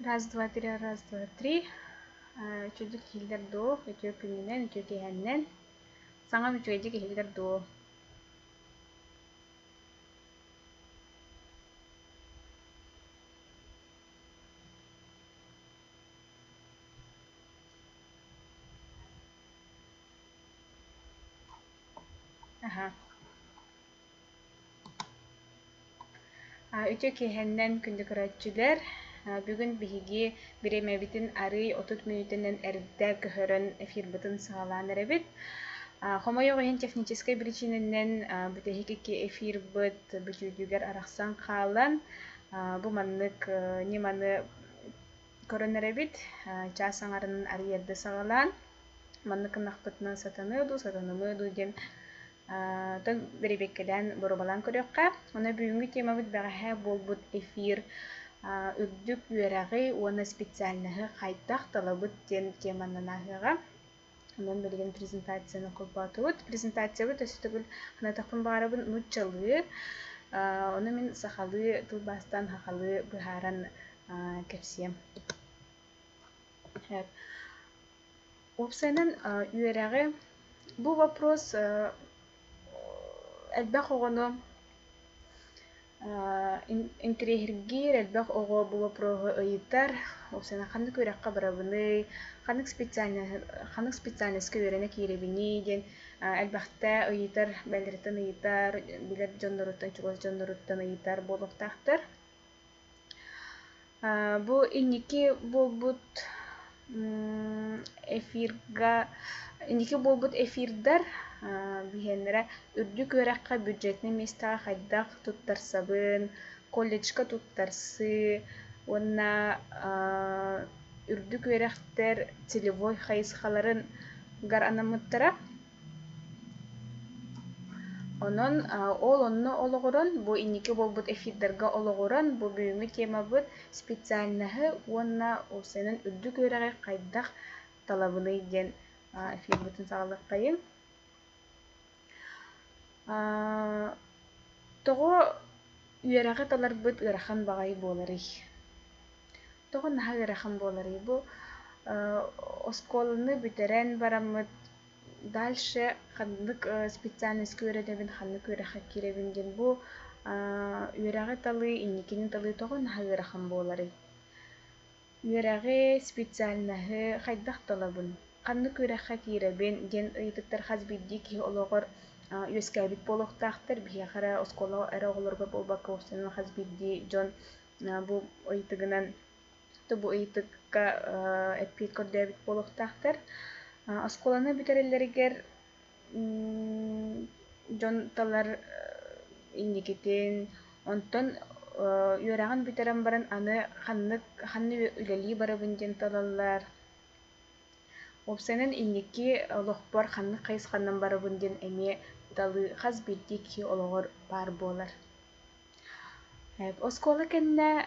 Раз, два, три, раз, два, три. Үчүдүк киһилэр дуу, үчү күнүнэн, үчү киһэннэн. Саҥа үчүгэйдик киһилэр дуу. Аха. Үчү киһэннэн күндүкөрөччүлэр. Бүгүн биһиги биремебитин арый 30 минутунан эрдэ көһөрөн эфирбытын сагалаан эребит. Хомойоҕуһин технической причининен бүтэһик эфирбыт бүтүүтүгэр арахсан хаалан бу маннык ниманы көрөн эребит. Чаас саҥарынын арыйарда сагалаан маннык ынахпытынан сатанымыыду диэн тон берибеккелен борубалан көрөкка. Оны бүгүнгү темабыт бэҕэһэ болбут эфир үрдүк үөрэгы уона специальныһы хайдах талабыт диэн теманнанааһыга. Онон билген презентацияны кылбатыбыт. Презентациябыт өстөгүл ханатахпын баарабын нуччалыы. Оны мен сахалыы тылбастан хахалыы быһааран кэпсиэм. Опсайнан үөрэгы бу вопрос элбэх оҕону интериэһиргиир элбэх оҕо бу вопросу ыйытар. Опсайна ханнык үөрэххэ барабыный, ханнык специальностка үөрэнэ кииребини диэн элбэхтэ ыйытар, бэлэртэн ыйытар, билэр дьонноруттан, чугас дьонноруттан ыйытар буолуохтаахтар. Бу инники болбут эфирдар биһэннэрэ үрдүк үөрэххэ бюджетный местаҕа хайдах туттарсабын, колледжка туттарсы, уонна үрдүк үөрэхтэр целевой хайысхаларын гар анаммыттара. Онон ол онно ологорон, бу инники болбут эфирдарга ологорон, бу бүгүнгү темабыт специальныһы уонна осайнын үрдүк үөрэҕи хайдах талабыный диэн эфирбытын саҕалыаккайым. Тоҕо үөрэҕи таларбыт ыарахан баҕайы буоларый. Тоҕо наһаа ыарахан буоларый. Бу осколаны бүтэрэн бараммыт дальше ханнык специальность үөрэдэбин, ханнык үөрэххэ кииребин диэн бу үөрэҕи талыы, инникинин талыы тоҕо наһаа ыарахан буоларый. Үөрэҕи специальныһы хайдах талабын, ханнык үөрэххэ кииребин диэн ыйытыктар хас биирдии киһи олоҕор үөскээбит буолуохтаахтар, биһиэхэрэ осколаҕа эрэ оҕолорго буолбакка устанан хас биирдии дьон бу ыйытыгынан бу ыйытыкка эппиит көрдөөбүт буолуохтаахтар. Осколаны бүтэрэллэригэр дьон талар инникитин, онтон үөрэҕин бүтэрэн баран аны ханны үлэлии барабын диэн талаллар. Опсайнан инники олохпор ханнык хайысханан барабын диэн эмиэ талыы хас биирдии киһи олоҕор баар буолар. Оскола кэннэ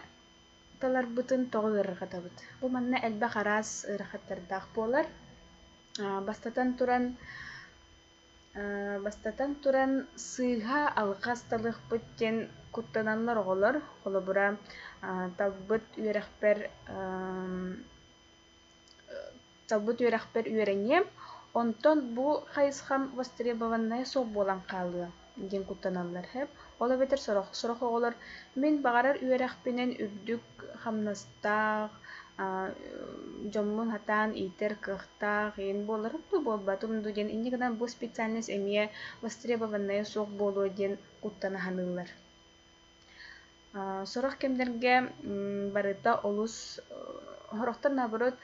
таларбытын тоҕо ыарыхатабыт. Бу манна элбэх араас ыарыхаттардаах буолар. Бастатан туран сыыһа алҕас талыахпыт диэн куттаналлар оҕолор, холобура талбыт үөрэхпэр үөрэниэм, онтон бу хайысхам востребованная суох буолан хаалыа диэн куттаналлар. Ола бетер сорох оҕолор мин баҕарар үөрэхпинэн үрдүк хамнастаах, дьоммун хатаан иитэр кыахтаах иин буоларым дуу буолбатым дуу диэн иннигинэн бу специальность эмиэ востребованная суох буолуо диэн куттанаһаныллар. Сорох кэмнэргэ барыта олус хорохтор наоборот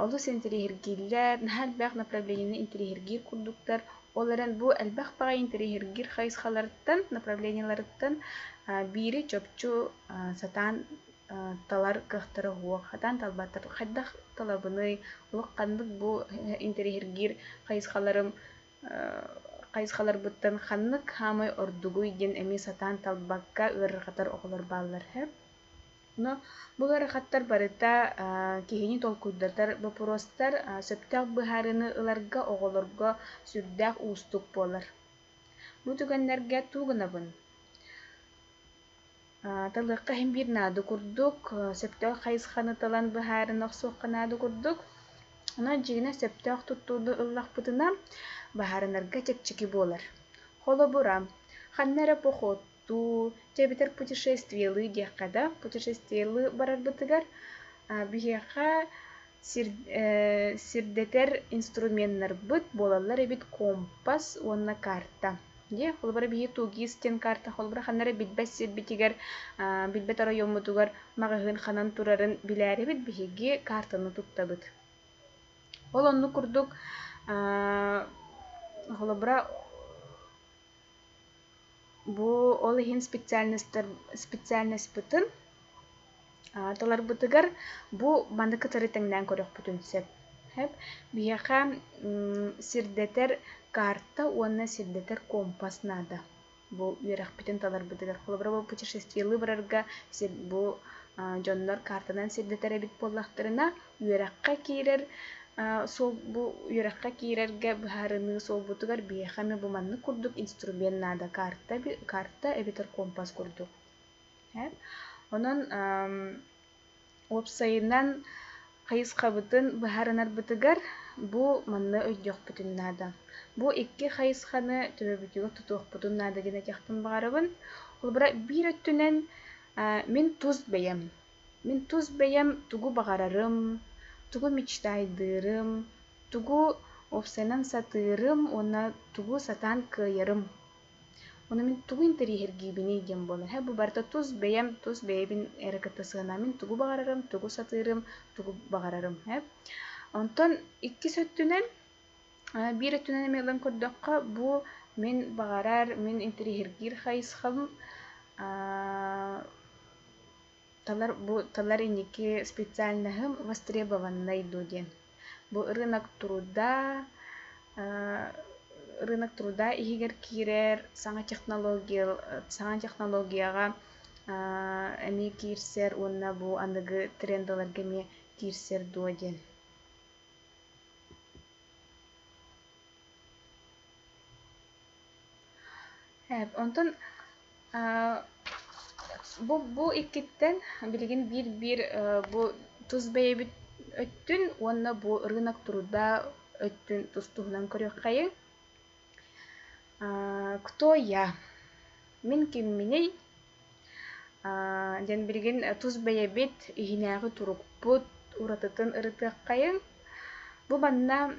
олус интериэһиргииллэр, наһаа элбэх направлениени интериэһиргиир курдуктар, оларан бу элбэх баҕай интериэһиргиир хайысхаларыттан, направлениеларыттан биири чопчу сатаан талар кыахтара хуох, хатаан талбаттар хайдах талабыный, олох ханнык бу интериэһиргиир хайысхаларбыттан ханнык хаамай ордугуй диэн эми сатаан талбакка ыарыхатар оҕолор бааллар. Но бу ыарыхаттар барыта киһини толкуйдатар вопростар сөптөөх быһаарыны ыларга оҕолорго сүрдээх уустук буолар. Бу түгэннэргэ тугунабын. Талыкка hem bir nadu kurduk. Septör kayıskanı talan bıharın oqsuqqa nadu kurduk. Ona jigine septör tuttuğu ıllaq pıtına баһаарынарга чепчики буолар. Холобура. Ханнара похотту, тебитер путешествиелы диэххада, путешествиелы барарбытыгар, биһиэхха сирдетер инструменттар быт болалар эбит компас уонна карта. Де, холобура биһи тугистен карта, холобура ханнара билбэс сирбитигер, билбэт арайоммутугар маҕыһын ханан турарын билээрибит биһиги картаны туттабыт. Ол онну курдук холобра бу ол иһин специальность бытын талар бытыгар бу мандыкы тырытыңнан көрөк бүтүн сеп. Хеп бияха сирдетер карта уонна сирдетер компас нада. Бу үйрәк бүтүн талар бытыгар. Холобра бу путешествиелы барарга бу жоннор картанан сирдетер эбит боллактарына үйрәккә кирер. Сол бу үйрәккә кирерге быһаарыны сол бутугар биэхаме бу манны курдук инструмент нада карта эбитер компас курдук. Онон опсайынан хайыскабытын быһаарынар бытыгар бу манны өйдөх бүтүн нада. Бу икки хайысканы төбөбүтүгө тутуох бүтүн нада гена тяхтын багарабын. Ол бара бир өттүнен мен туз бейем тугу багарарым. Тугу мечтайдырым, тугу опсайнан сатырым, онна тугу сатан кыйырым. Оны мен тугу интерьергибини дем болар. Бу барта туз бейбин эрекатасына мен тугу багарарым, тугу сатырым, тугу багарарым. Онтон икки сөттүнен бир өттүнен эмелен көрдөккө бу мен багарар, мен интерьергир хайысхам. Талар инеки специальныхым востребованный дуден. Бу рынок труда игер кирер саңа технологияга эми кирсер онна бу аныгы трендаларга ме кирсер дуден. Онтон Бу иккиттен билигин бир бу туз бейбит өттүн, онна бу рынок труда өттүн тустугунан көрөк кайы. Кто я? Мен кимминей? Ден билигин туз бейбит ихинягы турукпут уратытын ырытык кайы. Бу банна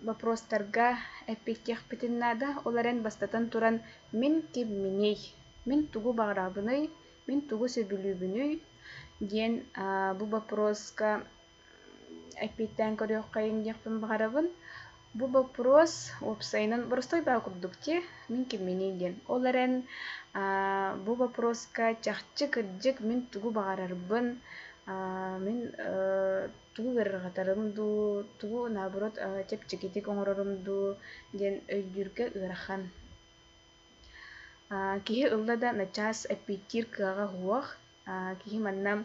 вопростарга эппеттех битиннада оларен бастатан туран мен кимминей? Мен тугу багарабыный, мен тугу сөбүлүбүнүй диен бу вопроска эппеттен көрөк кайын дияппын багарабын. Бу вопрос опсайнын боростой баа курдукте мен кимминей диен. Оларен бу вопроска чахчы кырдык мен тугу багарарбын, мен тугу гыргатарымду, тугу наоборот чепчикитик оңорорумду диен өйдүргө ырахан. Киһи ыллада начас эппиттир кыага хуах, киһи манна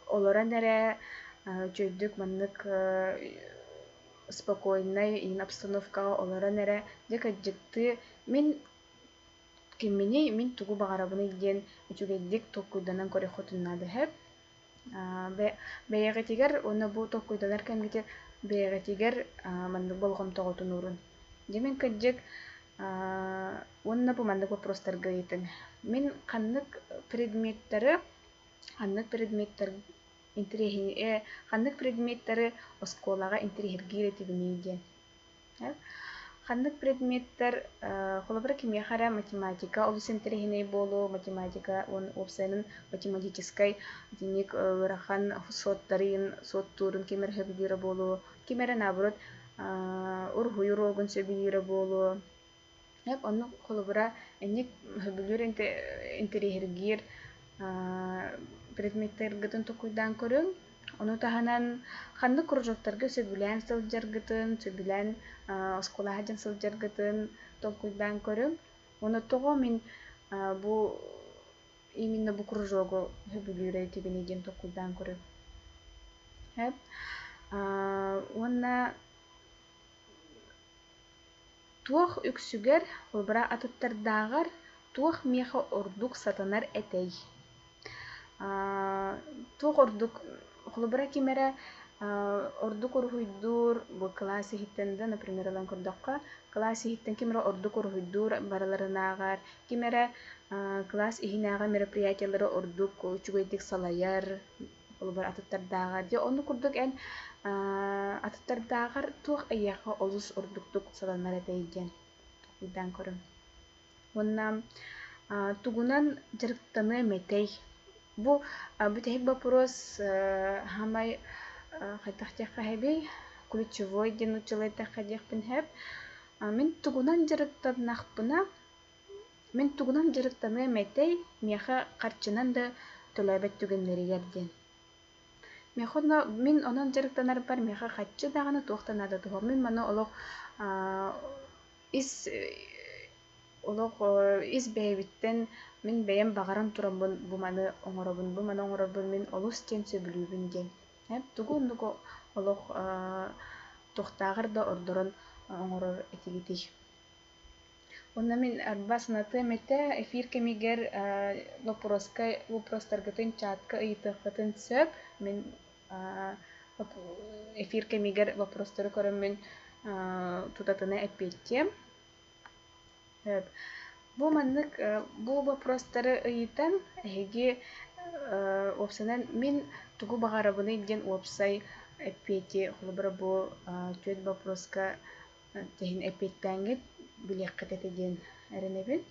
олоран эре чөйдүк маннык спокойной ин обстановкага олоран эре дека жыкты мен кимминей мен тугу багарабыны диен үчүгеддик токкуйданан көрөхотуннады хеп. Бэйэгэтигер оны бу токкуйданар кемгите бэйэгэтигер маннык болгом тоготунурун. Демен кыджык онна бу мандык вопростарга итин. Мен каннык предметтары каннык предметтары осколага интерьергир этибиниден. Каннык предметтер холобра кимия математика олус интерьериней болу, математика он опсайнын математической диник ырахан сот турун кемер хөбүлүрө болу, кемер наоборот ургуйурогун сөбүлүрө болу. Онну холобра эник хөбүлүр интерьергир предметтерге токуйдан көрүң. Ону таханан ханны кружоктарга сөбүлән сылжаргытын, сөбүлән осколаһаҗан сылжаргытын токуйдан көрүң. Ону того мен бу именно бу кружогу хөбүлүрө тибиниден токуйдан көрүң. Онна туох үксүгер холбара атыттардагар туох меха ордук сатанар этей. Туох ордук холобра кимера ордук орхуйдур бу классы хиттенде, например, алан курдакка классы хиттен кимера ордук орхуйдур бараларынагар кимера класс ихинага мероприятиялары ордук чугайдик салаяр холобра атыттардагар же ону курдук эн атыттардагар туох аяка олус ордуктук саланар этейден уйдан көрөм. Онна тугунан жарыктаны метей. Бу бүтәһик вопрос хамай хатахтяха хәби ключевой ден учылай тахадих пинһәп. Мен тугунан жарыктанахпына. Мен тугунан жарыктаны метей меха карчынан да төлөбөт түгеннәре ярден. Мехонна мен онан жарыктанар бар меха хатчы даганы тохтанады тугы. Мен мана олог ис бәйбиттен мен бәйем бағаран турабын буманы оңоробун мен олус тен сөбүлүүбүн ден. Тугу нуго олох тохтагыр да ордорон оңорор этигити. Онна мен арбасынаты мете эфир кемигер вопростаргытын чатка ыйтыхпытын сөп мен эфир кемигер вопростары көрөм мен тутатыны эппеттем. Бу маннык бу вопростары ыйтан эги опсанан мен тугу багарабыны ден опсай эппети холбара бу төт вопроска техин эппеттәңгит билekket etedin эренебин.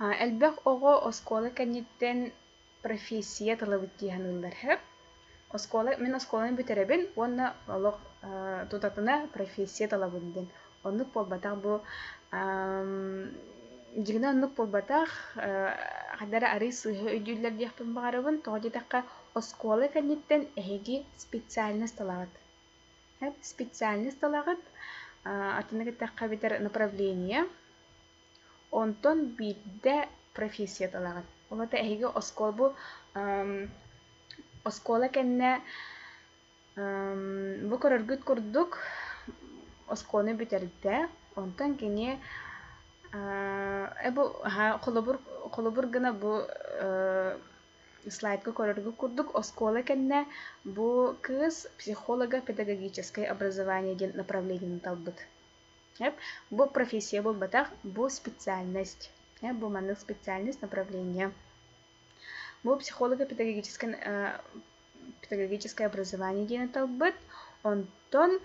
Элбек ого оскола кенниттен профессия талабыт дигәннәр хәп. Мен осколаны битеребин, онна олог тутатына профессия талабындын. Оннук болбатак бу жигина оннук болбатак хадара ары сыйы өйдүллер диякпын багарабын, тоҗитакка оскола кенниттен эги специальность талагат. Специальность талагат атыныкытакка битер направление. Онтон бидде профессия талагат. Олата эги оскол бу оскола кенне бу көрөргүт курдук осконы битерде. Онтон кене бу холобур гына бу слайдка көрөргү курдук оскола кенне бу кыз психолого-педагогическое образование ден направление талбыт. Бу профессия бул батак, бу специальность. Бу маннык специальность направление. Бу психолого-педагогическое образование ден талбыт. Онтон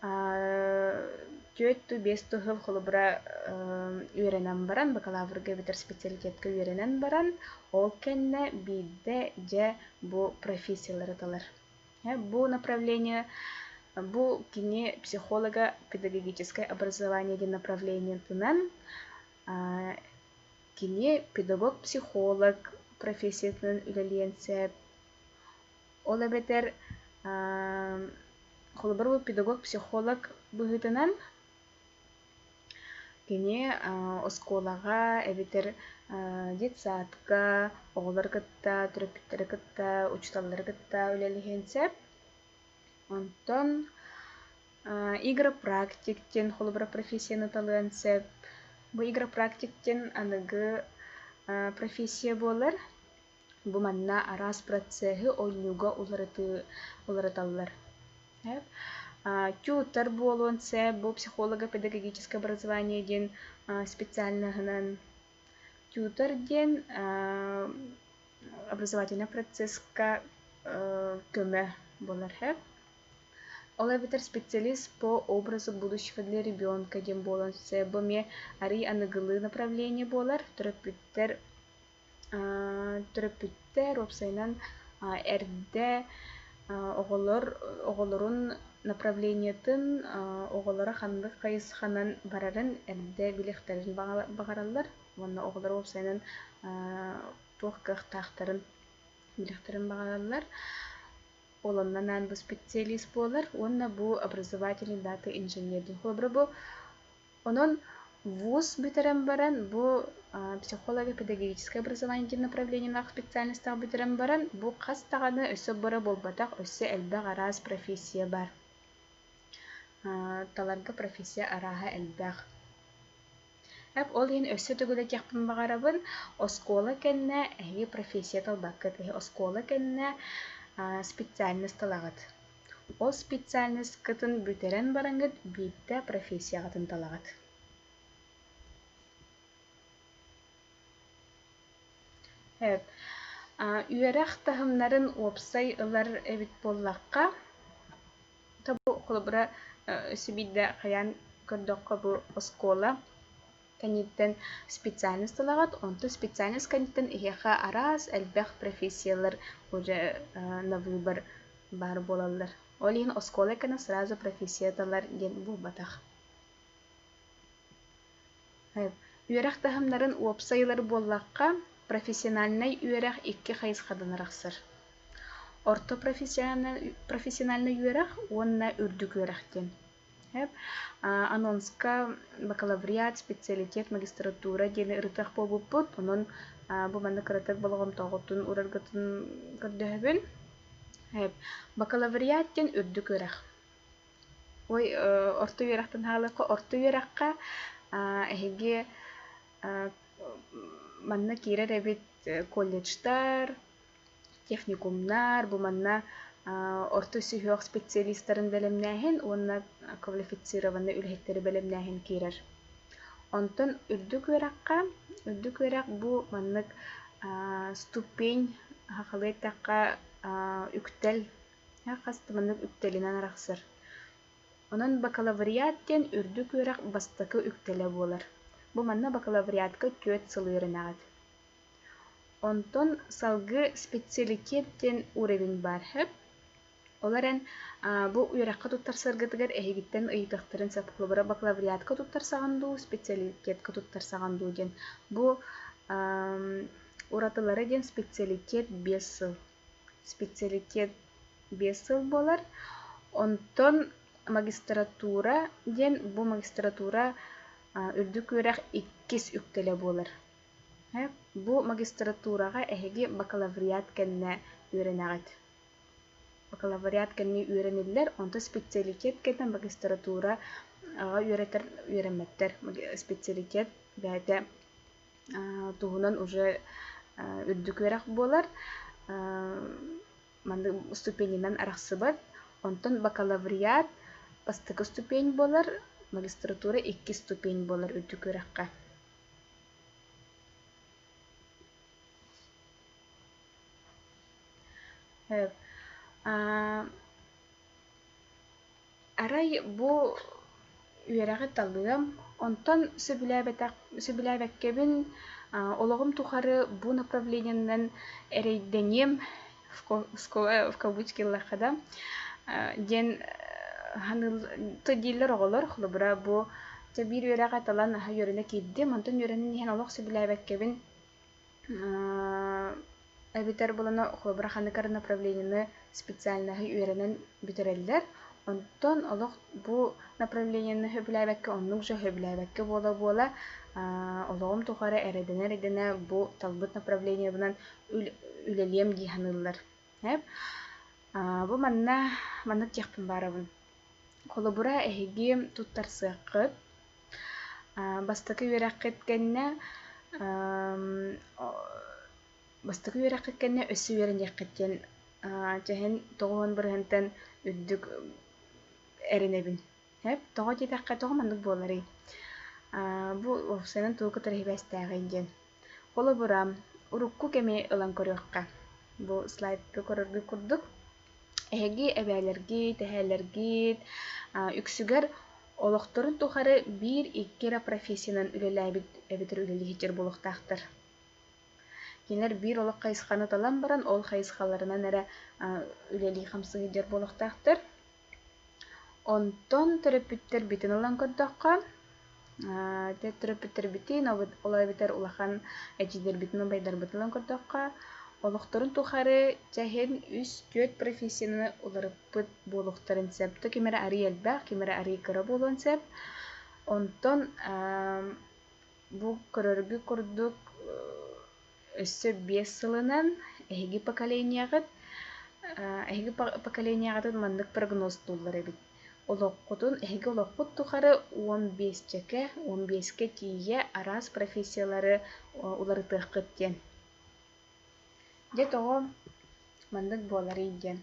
4-5 жыл холобра үйренен баран, бакалаврга битер специалитетке үйренен баран, ол кенне бидде же бу профессиялары талар. Бу направление, бу кине психолого-педагогическое образование де направление тынан, кине педагог-психолог профессиятын үлелиенсе, ол бетер холобра бу педагог-психолог бұғытынан, кине осколага, эбитер детсадка, оғылар кытта, түрөппіттері кытта, учталлары кытта үлелихенсеп. Онтон игропрактиктен холобра профессияны талыансеп. Бу игропрактиктен аныгы профессия болар. Бу манна арас процессы ойнуга уларыталлар. Тютер болуынсе, бу психолого-педагогическое образование ден специальныгынан. Тютер ден образовательный процесска көмө болар хэп. Ола битер специалист по образу будущего для ребенка ден болуынсе, бу ме ари аныгылы направление болар. Түрөппүттер опсайнан эрде оголорун направлениятын оголора хандык кайысханан барарын эрде билектерин багаралар. Онна оголор опсайнан туохках тахтарын билектерин багаралар. Олоннан бу специалист болар. Онна бу образовательный дата инженердин. Холобра бу онон вуз битерен баран, бу психолого-педагогическое образование направлениях специальностях битерен баран, бу кастаганы өсө бара болбатак, өсө элбек арас профессия бар. Таларга профессия араха элбек. Әп ол ен өссө түгілі кяқпын бағарабын, оскола кәнне әйі профессия талбаққыт, әйі оскола кәнне специальность талағыт. Ол специальность кытын бүтерен барыңгыт, бейті профессия қытын талағыт. Әп, үйерақ тахымнарын опсай ылар әбит боллаққа, табу қолыбыра өсібейді қаян көрдіққа бұ оскола, кәнеттен специальность талағат, онты специальность кәнеттен ихеха арас әлбәқ профессиялар уже на выбор бар болалар. Ол ең оскола кәні сразу профессия талар ген бұл батақ. Үйерақ тахымнарын уапсайлар боллаққа профессиональный үйерақ икки қайыз қадынырақсыр. Орто профессиональный үйерақ онна үрдік үйерақтен. Анонска бакалавриат, специалитет, магистратура дені ырытақ болбуп, онын бұл манны кыратық болғым тоғытын ұрарғытын көрдөбін. Бакалавриаттен үрдік үйерақ. Ой, орто үйерақтын халықы орто үйераққа әйге манна кирер эбит колледжтар, техникумнар, бұл манна орто сүйіғық специалисттарын бәлемнәхін, онна квалифицированны үлхеттері бәлемнәхін кирер. Онтын үрдік үйрақ бұл маннық ступень хақылы таққа үктел, қасты маннық үктелінен арақсыр. Онын бакалавриаттен үрдік үйрақ бастықы үктелі болар. Бұл манна бакалавриатқа көт сылырын ағад. Онтон салғы специалитеттен уровень бар хэп. Оларын бұл үйраққа туттар сарғытығыр әйгіттен ұйытықтырын сапқылыбыра бакалавриатқа туттар сағанду, специалитетқа туттар сағанду ден. Бұл ұратылары ден специалитет 5 сыл. Специалитет 5 сыл болар. Онтон магистратура ден бұл магистратура үрдік үйрақ 2 үктелі болар. Бұл магистратураға әйге бакалавриат кәнне үйрен ағад. Бакалавриат кәнне үйренелер, онты специалитет кәнне магистратура үйренметтер. Специалитет бәді туғынан уже үрдік үйрақ болар. Манды ступенінен арақсы бад. Онтын бакалавриат бастықы ступень болар, магистратура 2 ступень болар үрдік үйраққа. Арай бұл үйерағы талыам, онтан сөбіләбәккебін олығым тұқары бұл направленияннан әрейденем в кавычки лақада ден тұдилер оғылыр құлыбыра бұл бір үйерағы талан үйеріне кейдім, онтан үйерінен ең олық сөбіләбәккебін әбітер болына құлыбыра қанықары направленияны специальны үйерінен бітірелдер. Онтон олық бұл направленияны хөбіләбәкке, онның жа хөбіләбәкке бола-бола олығым тұқары әредіне бұл талбыт направления бұнан үлелем дейханылар. Бұл манны текпін барабын. Құлыбыра әйге тұттар сыққыт. Бастықы үйерәққет кәнне өсі үйерін еқкеттен жәхін тоғын біргінтен үддік әрінебін. Тоғы детаққа тоғы мандық болары. Бұл офсайнын туғы тұрхибәстәғын ден. Қолы бұрам, ұрыққу кәме ұлан көріққа. Бұл слайдты көріргі күрдік. Әйге әбәлерге, тәхәлерге, үксігер олықтырын тұқары 1-2 профессиянан үлелі әбітір үлелі хетер болықтақтыр. Кенер бір олық қайысқаны талан баран, ол қайысқаларынан әрі үлелі қамсы хетер болықтақтыр. Онтон түріпіттер бітін олан көрдіққа. Түріпіттер бітін, олай бітер олақан әжидер бітін байдар бітін олан көрдіққа. Олықтырын тұқары жәхен 3-4 профессияны оларыппыт болықтарын сәпті. Кемері әрі әлбәқ, кемері әрі кірі болуын сәп. Онтон бұл көріргі күрдік өсі 5 сылынан әйгі поколенияғыд мандық прогноз тұлдар әбіт. олоққутун эһиги олоққут тухары 15-ке тиийэ араас профессиялары уларытыаххыт диэн. Дьэ тоҕо маннык буолары диэн.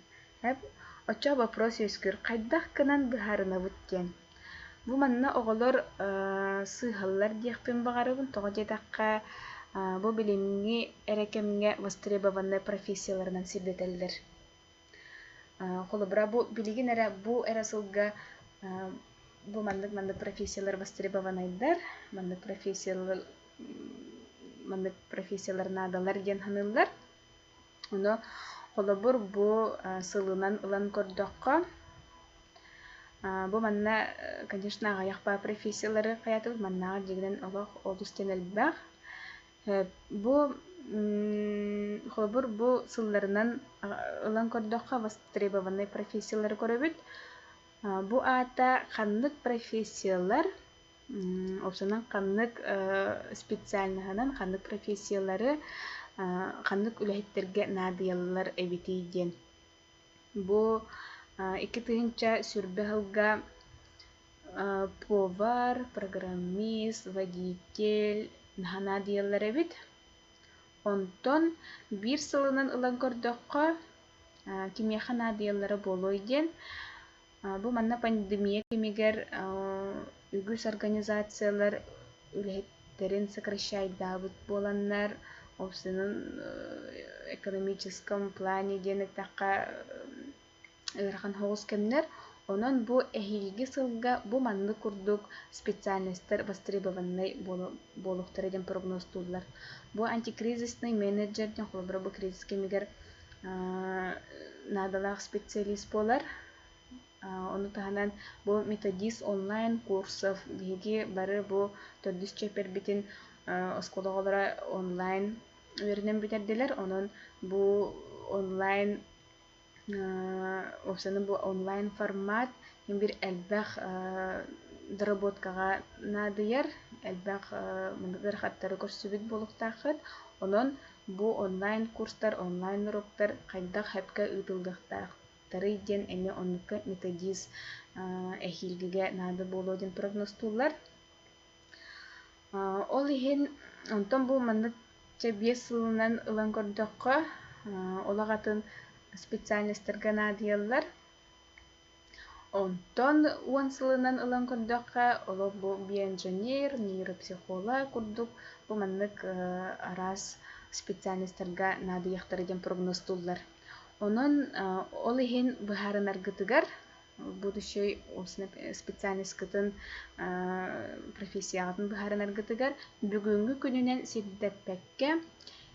Оччо вопрос өскүр, хайдах кынан быһаарынабыт диэн. Бу манна оҕолор сыыһаллар диэхпин баҕарыбын тоҕо дьэтахха бу билимҥи эрекемҥэ востребованный профессияларынан сирдэтэллэр. Холобра бу билигин эрэ бу эрэ сылга бу маннык профессиялар востребованныйдар, маннык профессиялар наадалар диэн ханыллар. Оно холобур бу сылынан ылан көрдөххө бу манна, конечно, аҕайахпаа профессиялары хаятыл маннаҕа дигинен олох олустен элбэх. Бу холобур бу сылларынан ылан көрдөххө востребованный профессиялары көрөбүт. Бу аата ханнык профессиялар, опсунан ханнык специальныһынан ханнык профессиялары ханнык үлэһиттерге наадыяллар эбитий диэн. Бу икки тыһынча сүрбэ сылга повар, программист, водитель наһа наадыяллар эбит. Онтон биир сылынан ылан көрдөххө кимиэхэ наадыяллары буолуой диэн. Бу манна пандемия кимигер үгүс организациялар үлэһиттерин сокращайдаабыт буоланнар, опсунун экономическом плане диэнэктахха ыарахан хоҕус кэмнэр. Онон бу эһиги сылга бу манны курдук специальностьтар востребованный буолуохтара диэн прогнозтууллар. Бу антикризисный менеджер диэн холобура бу кризис кемигер наадалаах специалист буолар. Ону таһанан бу методист онлайн курсов диһиги бары бу төрдүс чэпербитин осколоҕолора онлайн үөринэн битердилэр. Онон бу онлайн опсаны бу онлайн формат бир элбэх доработкага наадыяр, элбэх мындыгар хаттары көрсүбүт болуктааххыт. Онон бу онлайн курстар, онлайн уроктар хайдах хэпкэ ыытылдыктаахтары диэн эми оннукка методист эһиилгиге наады буолуо диэн прогнозтууллар. Ол иһин онтон бу маннык чэбиэс сылынан ылан көрдөххө олагатын специальностьтарга наадыяллар. Онтон уон сылынан ылан көрдөххө олох бу биоинженер, нейропсихолог курдук бу маннык араас специальностьтарга наадыяхтары диэн прогнозтууллар. Онон ол иһин быһаарынаргытыгар будущий специальность кытын профессияғатын быһаарынаргытыгар бүгүнгү күнүнен сирдэппекке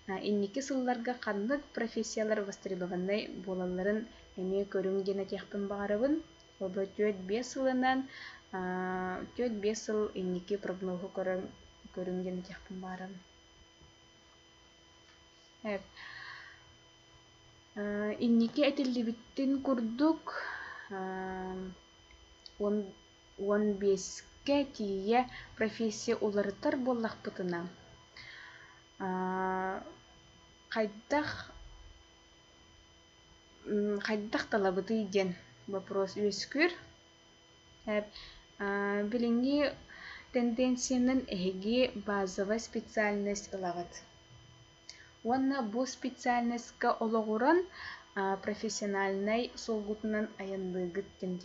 инники сылларга ханнык профессиялар востребованный буолалларын эми көрүм диэн этиэхпин баҕарабын. Оба төт 5 сылынан төт 5 сыл инники прогнозу көрүм диэн этиэхпин баҕарабын. Инники этиллибиттин курдук 15-ке тиийэ профессия уларытар буоллахпытына хайдах талабытый диэн вопрос үөскүр. Билиңи тенденциянын эһиги базовый специальность ылагат. Уонна бу специальностька олоҕуран профессиональный солгутунан айанныгыт диэн.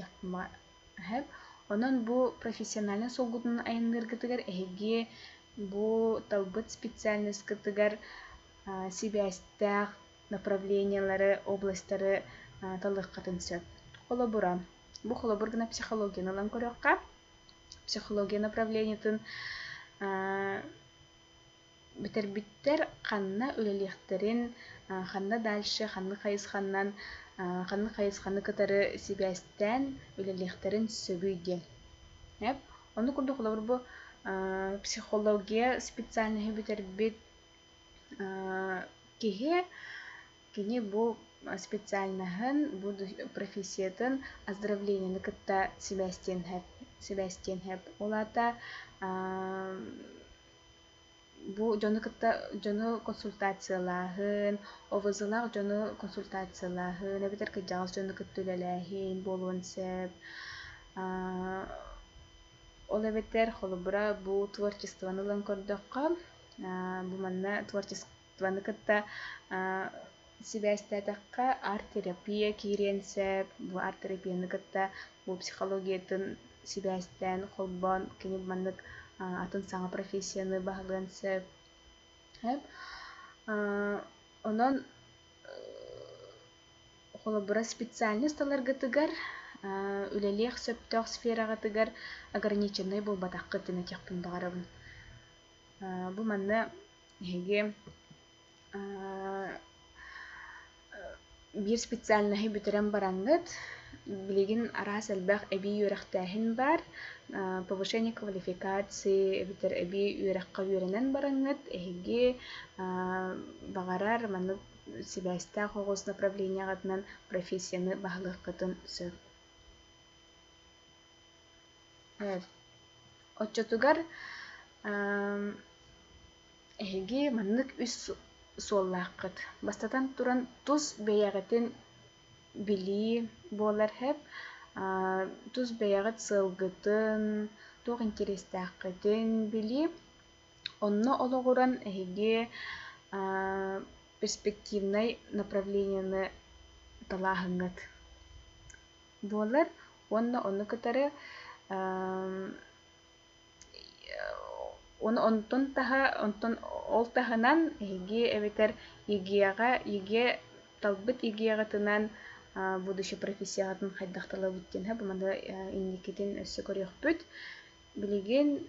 Онон бу профессиональный солгутунан айанныгытыгар эһиги бу талбыт специальностькытыгар сибиэстээх направлениялары, областтары талыаххатын сөп. Холобура. Бу холобур гына психологияны ылан көрөөхха. Психология направлениятын битербиттер ханна үлэлиэхтерин, ханна дальше, ханны хайысханны кытары сибиэстэн үлэлиэхтерин сөбүй диэн. Ону курдук холобур бу психология специальныһы битербит кини бу специальныһын, бу профессиятын оздоровленияны кытта сибэстен хэп. Олата бу жону консультациялаахын, овозылаах жону консультациялаахын, эбитер кыдьаҕас жону кыттүлэлээһин болуон сэп. Ола бетер холобра бу творчествоны лан көрдөккө бу манна творчествоны кытта сибэстэтакка арт-терапия кииренсеп бу арт-терапияны кытта бу психологиятын сибэстэн холбон кини маннык атын саңа профессияны баһалыансеп онон холобра специальность аларгытыгар үлэлиэх сөптөөх сферагатыгар ограниченный булбатаххы тине тиэхпиндаҕарабын. Бу манна эһиги бир специальныһы бүтэрэн бараҥҥыт билигин араас элбэх эбии үөрэхтээһин бар повышение квалификации эбитэр эбии үөрэххэ үөрэнэн бараҥҥыт эһиги баҕарар маннык сибэстээх оҕус направлениеҕатынан профессияны баһалыаххытын сөп. Отчотугар эһиги маннык үс суоллааххыт. Бастатан туран тус бэйэҕитин билии буолар хэп, тус бэйэҕит сылгытын, туох интерестэаххытын билии. Онно олоҕуран эһиги перспективный направленияны талааһыҥҥыт буолар. Онно кытары онтон ол таһынан эһиги эбитэр иге талбыт игиэҕатынан будущий профессияҕатын хайдахталабыт диэн бу манда инникитин өссө көрүөхпүт билигин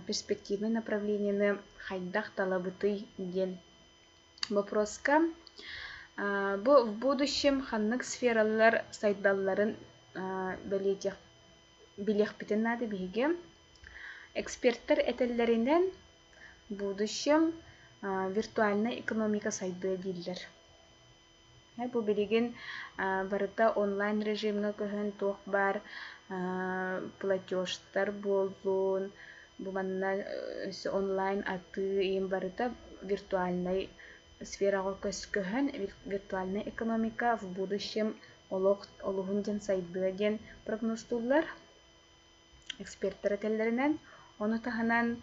перспективный направленияны хайдах талабытый диэн вопроска. Бу в будущем ханнык сфералар сайдалларын билиэхпитин наады биһиги. Эксперттер этеллеринен в будущем виртуальная экономика сайдыа дииллер. Бу билигин барыта онлайн режимна көһөн туох бар платежтар болуун бу манна онлайн аты иим барыта виртуальный сферага көһөн виртуальная экономика в будущем олуһун ден сайдыа ден прогностуулар эксперттер этеллеринен. Ону таһынан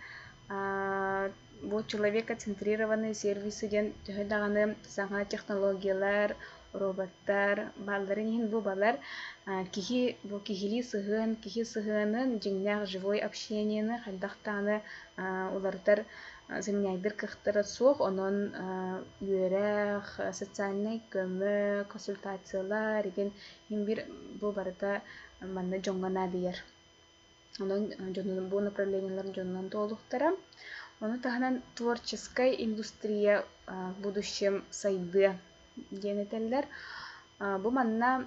бу человекоцентрированный сервисы ден төһөдағаны саңа технологиялар, роботтар, балларын иһин бу балар киһили сыһыанын дьиҥнээх живой общениены хайдахтааны улартар заминяйдыр кыахтара суох, онон үөрэх, социальный көмөк, консультациялар иген бир бу барыта манна дьоҥҥонаадыйар. Онон бу направленияларын дьонунан тоолуктара. Ону таһынан творческая индустрия в будущем сайды диэн этэллэр. Бу манна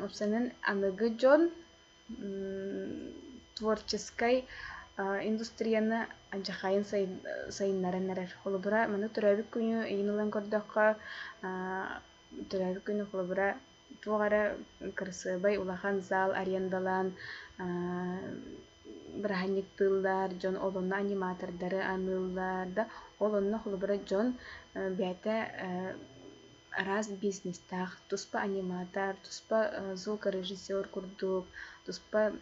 опсанын аныгы дьон творческой индустрияны анчахайын сайыннарын эрер. Холобура маны төрөбүк күнү ийнылан көрдөккө төрөбүк күнү холобура тугара кырсыбай улахан зал арендалан браһанник тыллар дьон олонно аниматордары аныллар да олонно холобура дьон бээтэ раз бизнестах туспа аниматор, туспа звукорежиссер курдук, туспа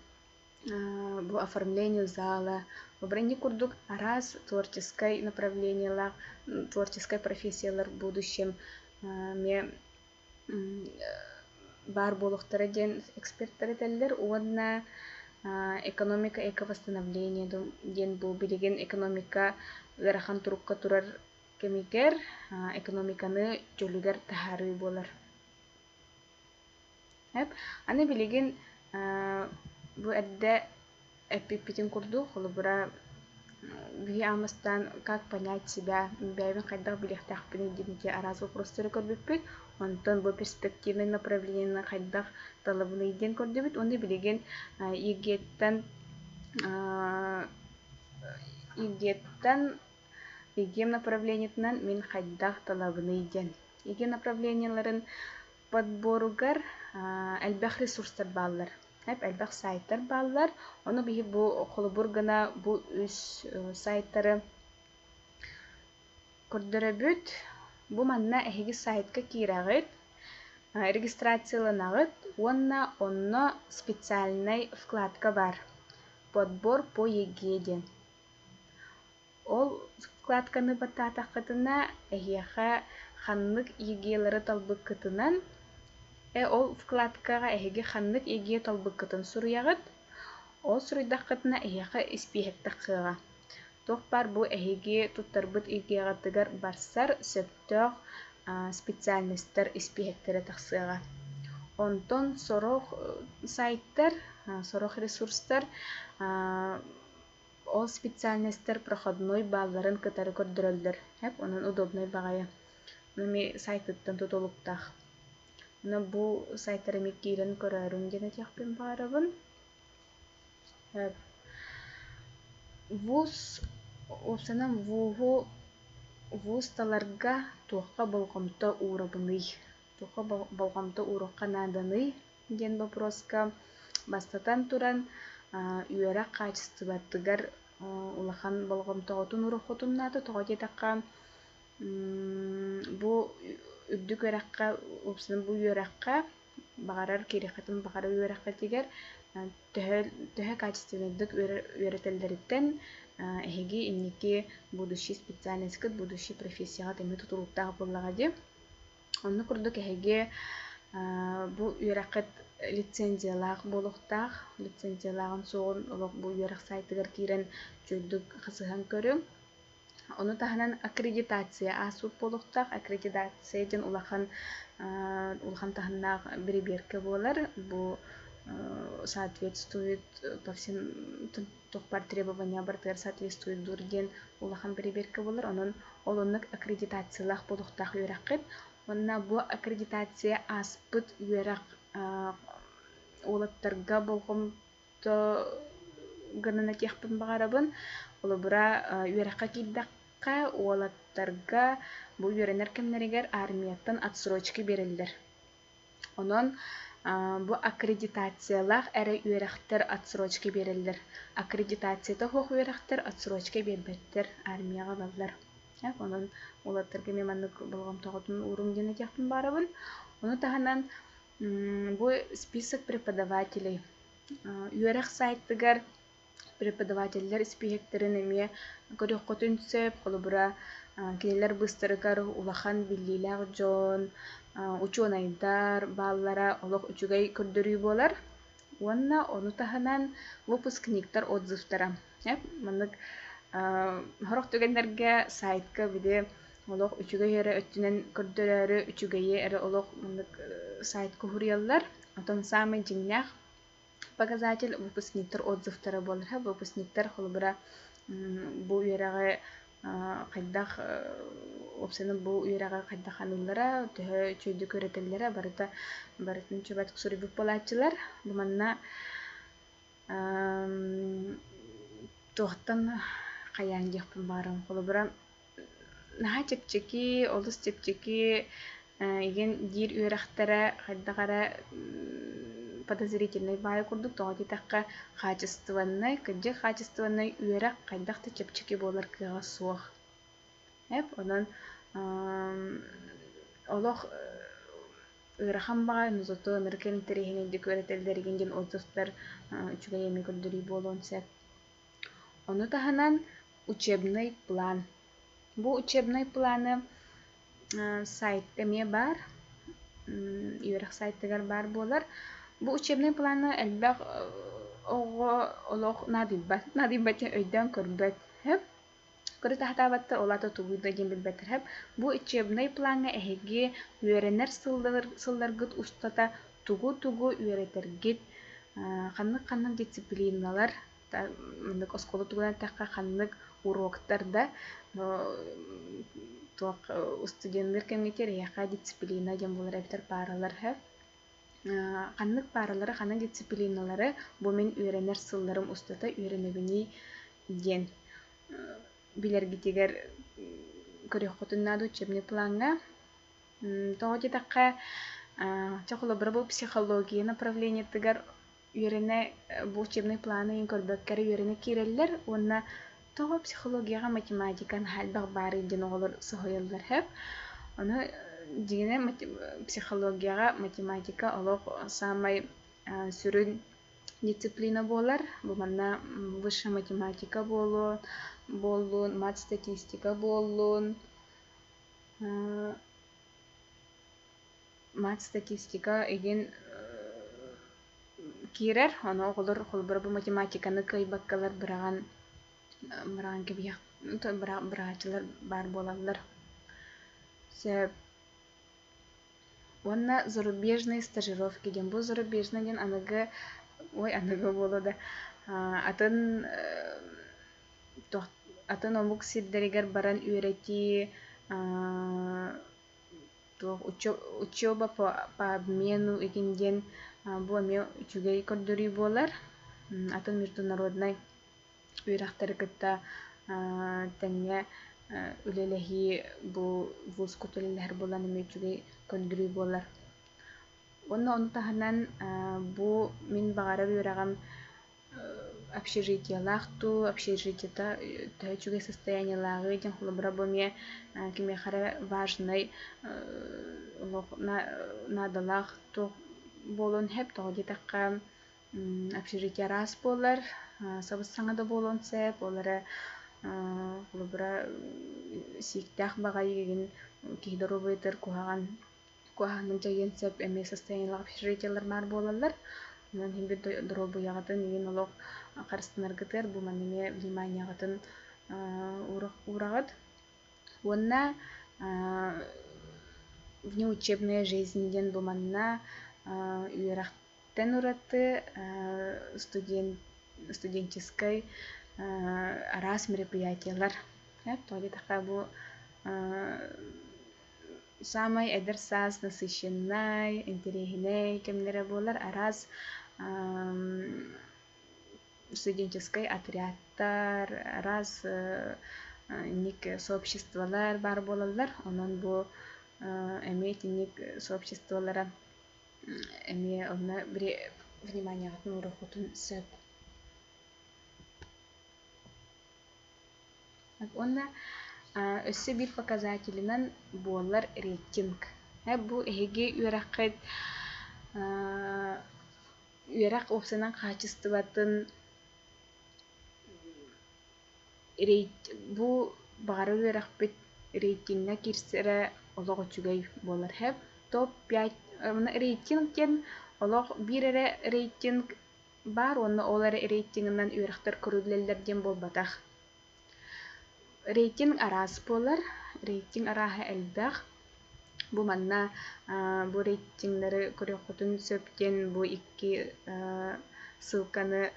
бу оформлению зала. Выбрание курдук раз творческое направление, творческая профессиялар в будущем. Ме бар болуктары ден эксперттер этеллер уонна экономика эковосстановление ден бу билеген экономика ырахан турукка турар кемигер экономиканы жөлүгер тахары болар. Аны билеген бу эдде эппипитин курду холобура бии амастан как понять себя бэйбин хайдах билехтахпин динти араз вопростары көрбүппүт. Онтон бу перспективный направление хайдах талабыны иден көрдөбүт. Онды билеген игем направлениятынан мен хайдах талабыны иден. Игем направленияларын подборугар элбэх ресурстар баллар. Элбэх сайттар баллар. Оны бии бу холобургана бу үс сайттары көрдөрөбүт. Бу манна эһиги сайтка киирагыт. регистрацияланагыт, онно специальный вкладка бар. Подбор по ЕГЭ ден. Ол вкладканы баттаатаххытына эһиэхэ ханнык ЕГЭ-лары талбыккытынан ол вкладкага эһиги ханнык ЕГЭ талбыккытын суруягыт. Ол суруйдаххытына эһиэхэ испиэхтаххыга. Тох бар бу эһиги туттарбыт ЕГЭ-гатыгар барсар сөптөөх специальностьтар испиэхтере тахсыга. Онтон сорох сайттар, сорох ресурстар ол специальностьтар проходной балларын кытары көрдөрөлдөр. Хеп, онун удобной багая. Нами сайттан тутулуктах. Но бу сайттары ми кирен көрөрүн гене тяхпин барабын. Хеп. Вуз опсанам вуз таларга туохка болгомто уурабыный. Туохка болгомто ууракка наданы ген вопроска бастатан туран үөрак качестваттыгар улахан болгомтоотун урохотун наты тоҕотетакка бу үрдүк өракка опсын бу үракка багарар кирихатын багара үракка тигер төһө качественныдык үйрөтелдериттен эһиги инники будущий специальностька будущий профессияга теме тутулуктаах буллагади. Онну курдук эһиги бу үйраккат лицензиялаах болуктаах, лицензиялаагын соҕун олох бу үйрак сайтыгар кирен чөйдүк хасыхан көрүм. Ону таһынан аккредитация асуп болуктаах, аккредитация ден улахан таһыннаах бериберке болар. Бу соответствует по всем тохпар требования бартыгар соответствует дурген улахан бериберке болар. Онун олоннук аккредитациялаах болуктаах үйраккыт. Онна бу аккредитация аспыт үйрак олаттарга болгомто гынына тиэхпин багарабын. Олобура үйракка кийдакка олаттарга бу үйренер кемнеригер армияттан отсрочки берилдер. Онон бу аккредитациялах эре үйрактар отсрочки берилдер. Аккредитацияда хох үйрактар отсрочки бербеттер армияга баллар. Онон олаттарга меманнык болгомтоотун урун гене тиэхпин барабын. Ону таһынан бу список преподавателей. Үйрак сайттыгар преподавательлер спиэктерин эме көрөхкөтүн сөп, колубура кинилер быстырыгар улахан биллилер жон, ученыйдар, баллара олох үчүгэй көрдөрүү болар. Уонна ону таһынан выпускниктар отзывтара. Манык хорох түгеннерге сайтка биде олох үчүгэй эре өттүнен көрдөрөрү, үчүгэй эре олох манык сайтка хурияллар. Отон самый жиңнах показатель выпускниктар отзывтары болар. Выпускниктар холбура бу үйрагы кайдах опсаны бу үйрагы кайдах аныллара төһө чөйдү көрөтеллере барытын чөбат сурубуп болачылар. Бу манна тохтан каян жакпын барын холбура наха чепчеки, олус чепчеки иген дир үйрактара кайдагара подозрительный бай курдук тоҕоти такка качествованный, кыджы качествованный үйрак кайдахты чепчеки болар кыга суох. Онон олох ырахан бага нузото ныркен терехиненди көрөтелдерген ген отзывтар үчүгэй эми көрдөрүй болуун сеп. Ону таһынан учебный план. Бу учебный планы сайт эме бар, үйрак сайттыгар бар болар. Бу учебный планы элбэх олох надибат өйдөн көрбөт. Көрө тахтабаттар олата тугуйда ден билбеттер. Бу учебный планы эһиги үйренер сылдаргыт устата тугу үйретергит ханнык дисциплиналар мындык осколу тугунан такка ханнык уроктарда туак студенттер кемитер яка дисциплина ден болар эптер паралар. Ханнык паралары, ханнык дисциплиналары бу мен үйренер сылдарым устата үйренебини ден. Билергитигер көрөхкөтүннаду учебный планга. Тоҕоти такка чахолобура бу психология направление тыгар үйрене бу учебный планы ин көрбөккер үйрене киреллер. Онна тоҕо психологияга математикан халбах бары ден оголор соһояллар. Оны дигене психологияга математика олох самай сүрүн дисциплина болар. Бу манна высшая математика болун, мат статистика болун, мат статистика еген кирер, оно оголор холбор бу математиканы кыйбаккалар быраган кебиях бырачылар бар болалар. Сөп онна зарубежные стажировки ден бу зарубежный ден аныгы болу да атын омук сирдеригер баран үйрети учеба по обмену икинден бу эме үчүгей көрдөрүй болар. Атын международный үйрахтары кытта тәңе үлелехи бу вуз кутулелер болан эме үчүгей көрдөрүй болар. Оны таһанан бу мин багарар үйрагам общежитиялахту, общежитиета төчүгей состояниялаагы ден холобра боме кеме хара важный надалахту болон хеп тоҕо такка общежития раз болар, сабыс саңада болон сеп, олара холобра сиктах багайыгын киһидору быйтыр куһаһанын жайын сеп эме состояниялах общежитиялар мар болалар. Мен химбит дробу ягатын еген олох карыстынаргытыр бу манеме внимание ягатын урагат. Онна внеучебная жизнь ден бу манна үйрахтен ураты студенческой раз мероприятиялар. Толи така бу самый эдерсас насыщенный, интересный кемнере болар араз студенческий отрядтар, раз ник сообществолар бар болалар. Онон бу эме ник сообществолара эме онна бире внимание атын урахутун сөп. Онна өссө бир показателинен болар рейтинг. Бу эге үйрак опсынан качестватын бу багары үйрак бит рейтингне кирсере олог үчүгей болар хеп. Топ 5 рейтинг кен олог бирере рейтинг бар, онна олар рейтингинен үйрактар көрүлелер ден болбатах. Рейтинг арас болар, рейтинг араха элбэх. Бу манна бу рейтингдары көрөкөтүн сөптен бу икки ссылкаларынан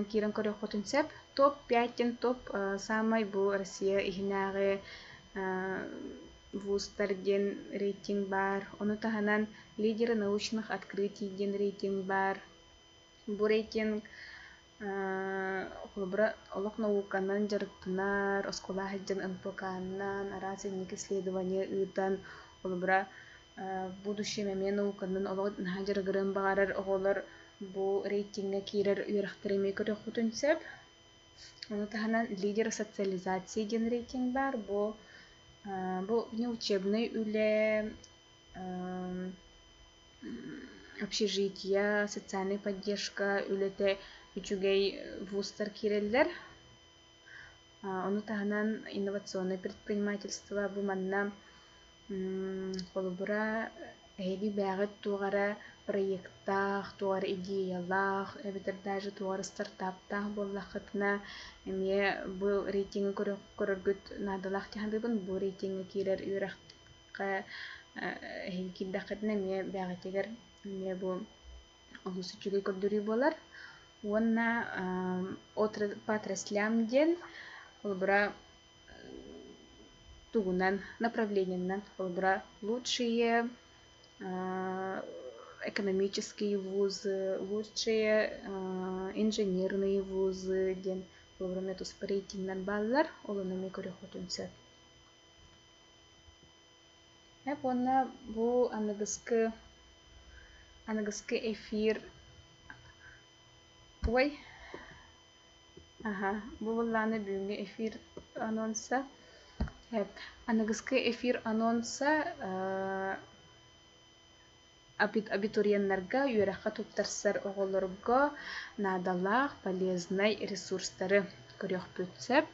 кирен көрөкөтүн сөп. Топ 5 топ самай бу Россия ихинагы вузтар ден рейтинг бар. Ону таһанан лидеры научных открытий ден рейтинг бар. Бу рейтинг холбра олох науканан жарыктынар, осколаһыджан НПК-нан, аразинник исследование ыытан, холбра будущее мәме науканан олох наһажарыгырын багарар оголор бу рейтингге кирер үйрахтар эме көрөхүтүн сөп. Ону таһанан лидер социализации ден рейтинг бар. Бу внеучебный үле общежития, социальная поддержка үлете үчүгей вузтар киреллер. Ону таһанан инновационное предпринимательство бу манна холбура эйди бәгыт тугара проекттах, тугара идеялах, эбитер даже тугара стартаптах боллахытна эме бу рейтинг көрөргүт надалах тиһандыбын бу рейтинг кирер үйракка киддахытна эме бәгытегер эме бу олус үчүгей көрдөрүй болар. Онна по отраслям ден холбура тугунан направлениянан холбура лучшие экономические вузы, лучшие инженерные вузы ден холбура метус рейтингнан баллар олонами көрөхөтүн сөп. Онна бу аныгыскы эфир бу булланы бүгүнкү эфир анонса Анагыскы эфир анонса абитуриеннарга үөрэххэ туттарсар оҕолорго наадалаах полезный ресурстары көрөхпүтсэп,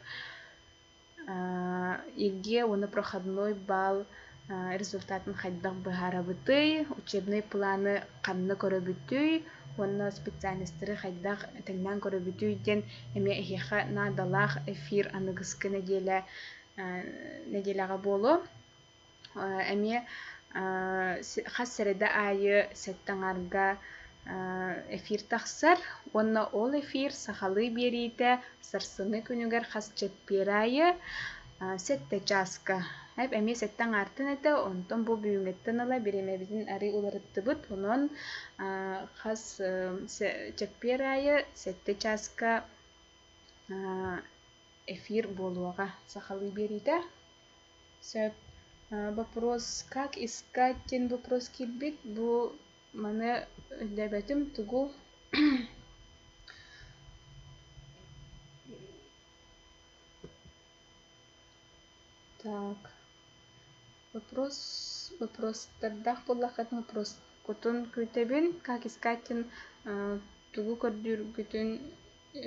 илге уны проходной балл результатын хайдах быһаарабытый, учебный планы ханны көрөбүтүй, уонна специалисттары хайдах тэҥнээн көрөбүтүй диэн эмиэ иһиэхэ наадалаах эфир аныгыскы нэдиэлэҕэ буолу. Эмиэ хас сэрэдэ аайы сэттэҥарга эфир тахсар, уонна ол эфир сахалыы биэриитэ сарсыҥҥы күнүгэр хас чэппиэр аайы сэтте чааска. Эмиэ сэттэҥаартын этэ, онтон бу бүүҥэттэн ыла биремэбитин арый уларыттыбыт, онон хас чэппиэр аайы сэтте чааска эфир буолуоҕа сахалыы биэриитэ. Вопрос, как искать тен вопрос килбит, бу маны дэбэтим тугу так. Вопростардах боллахатын вопрос кутун күтебин, как искать тен тугу көрдүргүтүн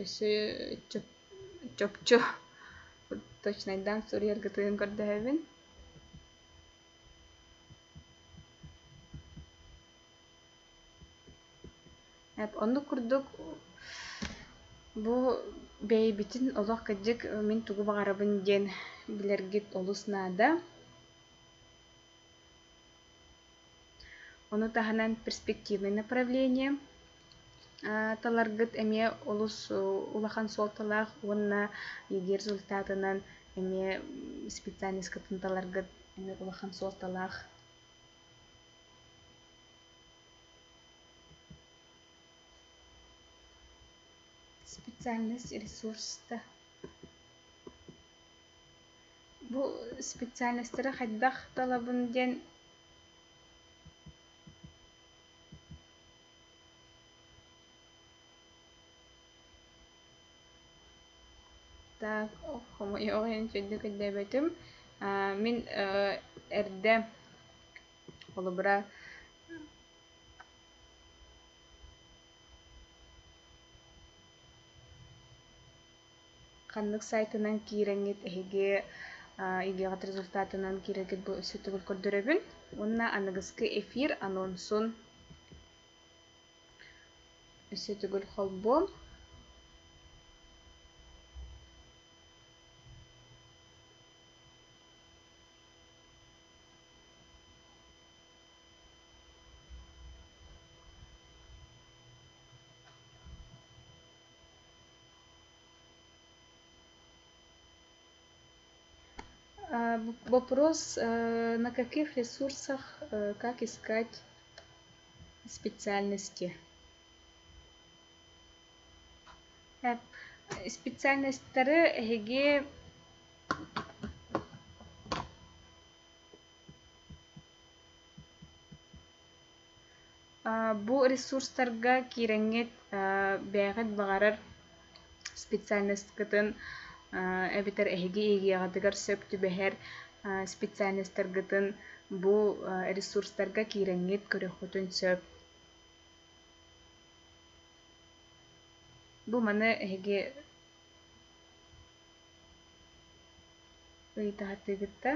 өсө чопчу точнайдан сурьяргытыын көрдөһөбүн. Онну курдук бу бэйбитин олох кыдьык мин тугу баҕарабын диэн билэргит олус наада. Ону таһанан перспективный направление таларгыт эмиэ олус улахан суолталаах, уонна еги результатынан эмиэ специальность кытын таларгыт эмиэ улахан суолталаах. Специальность ресурста. Бу специальностьтары хайдах талабын диэн так, хомойоҕен чөйдүк эддэбэтим. Мин эрдэ олубура ханнык сайтынан киирэҥит эһиги игиэҕит результатынан киирэгит бу өссө түгүл көрдөрөбүн. Уонна аныгыскы эфир анонсун өссө түгүл холбуом. Вопрос, на каких ресурсах как искать специальности? Специальностьтары эһиги бу ресурстарга киирэҥҥит бэҕит баҕарар специальность кытын эбитэр эһиги иигиэҕатыгар сөп түбэһэр специальностьтаргытын бу ресурстарга киирэҥҥит көрөххүтүн сөп. Бу маны эһиги ыйтаһатыгытта.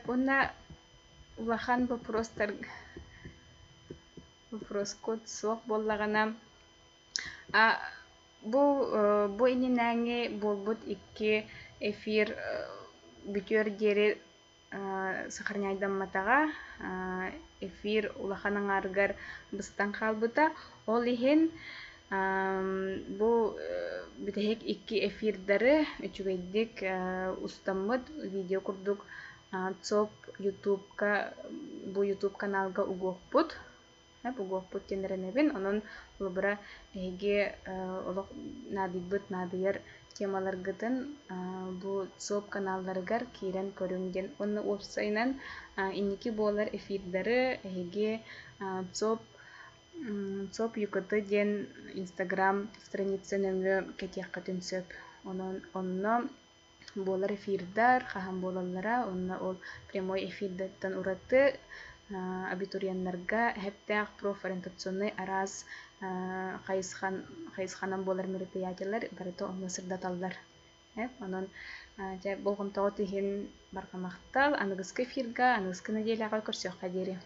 Уонна улахан вопрос код суох боллагана. Бу ининээҥи буолбут икки эфир бүтүөр диэри сахарняйдамматаҕа эфир улахан аҥаарыгар быстан хаалбыта. Ол иһин бу бүтэһик икки эфирдары үчүгэйдик устаммыт видео курдук ЦОП бу YouTube каналга угуохпут. Угуохпут тенеренебин, онон улбура эһиги олох наадыйбыт наадыйар темаларгытын бу ЦОП каналларыгар киирен көрүңден. Онны уопсайынан инники буолар эфирдары эһиги ЦОП ЮКТ ден Инстаграм страница нөҥүө кэтиэххэ түнсөп. Онно буолар эфирдар, хаһан буолаллара, онно ол прямой эфирдаттан ураты абитуриеннарга эһэптээх профориентационный араас хайысханан буолар мероприятиялар барыта онно сырдаталлар. Онон болгонтоҕо тиһин баргамахтал аныгыска эфирга, аныгыска надиэлээҕэ көрсүөххэ диэри.